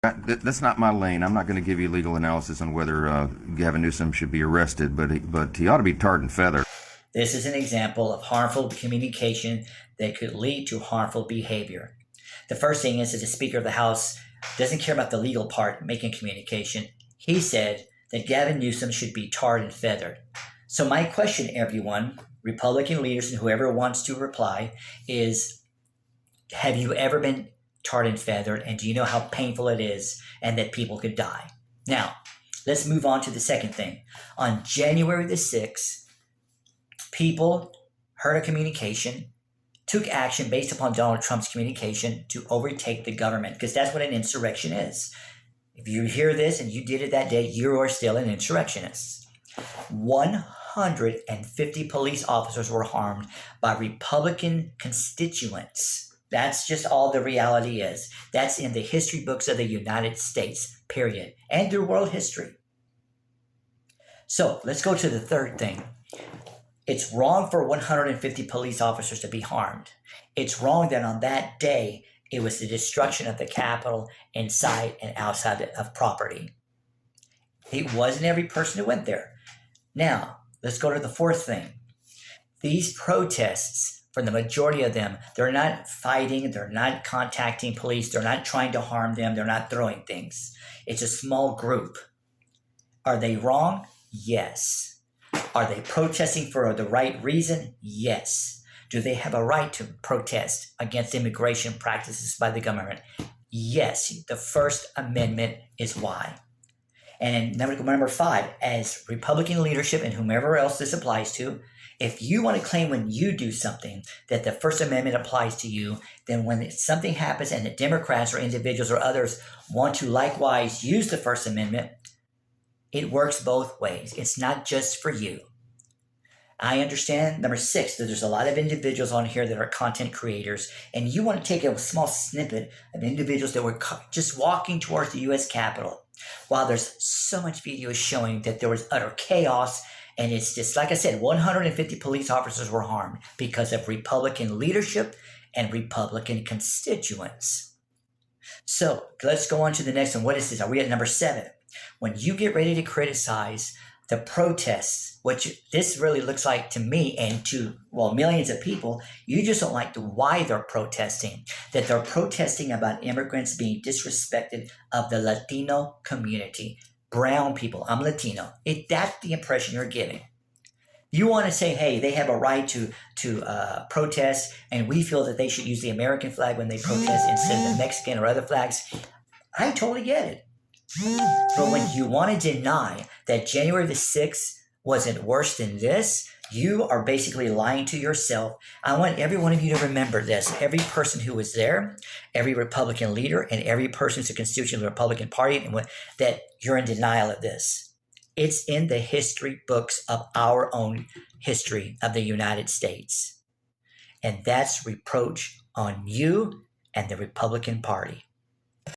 That's not my lane. I'm not going to give you legal analysis on whether Gavin Newsom should be arrested, but he ought to be tarred and feathered. This is an example of harmful communication that could lead to harmful behavior. The first thing is that the Speaker of the House doesn't care about the legal part, making communication. He said that Gavin Newsom should be tarred and feathered. So my question, everyone, Republican leaders and whoever wants to reply, is have you ever been tarred and feathered, and do you know how painful it is and that people could die? Now, let's move on to the second thing. On January the 6th, people heard a communication, took action based upon Donald Trump's communication to overtake the government, because that's what an insurrection is. If you hear this and you did it that day, you are still an insurrectionist. 150 police officers were harmed by Republican constituents. That's just all the reality is. That's in the history books of the United States, period, and their world history. So let's go to the third thing. It's wrong for 150 police officers to be harmed. It's wrong that on that day, it was the destruction of the Capitol inside and outside of property. It wasn't every person who went there. Now, let's go to the fourth thing. These protests, for the majority of them, they're not fighting, they're not contacting police, they're not trying to harm them, they're not throwing things. It's a small group. Are they wrong? Yes. Are they protesting for the right reason? Yes. Do they have a right to protest against immigration practices by the government? Yes. The First Amendment is why. And number 5, as Republican leadership and whomever else this applies to, if you want to claim when you do something that the First Amendment applies to you, then when something happens and the Democrats or individuals or others want to likewise use the First Amendment, it works both ways. It's not just for you. I understand, number 6, that there's a lot of individuals on here that are content creators, and you want to take a small snippet of individuals that were just walking towards the U.S. Capitol, while there's so much video showing that there was utter chaos. And it's just, like I said, 150 police officers were harmed because of Republican leadership and Republican constituents. So let's go on to the next one. What is this? Are we at number 7? When you get ready to criticize the protests, which this really looks like to me and to, millions of people, you just don't like why they're protesting. That they're protesting about immigrants being disrespected of the Latino community. Brown people, I'm Latino. That's the impression you're giving. You want to say, hey, they have a right to protest, and we feel that they should use the American flag when they protest instead of the Mexican or other flags. I totally get it. But when you want to deny that January the 6th wasn't worse than this, you are basically lying to yourself. I want every one of you to remember this. Every person who was there, every Republican leader, and every person who's a constituent of the Republican Party, that you're in denial of this. It's in the history books of our own history of the United States. And that's reproach on you and the Republican Party.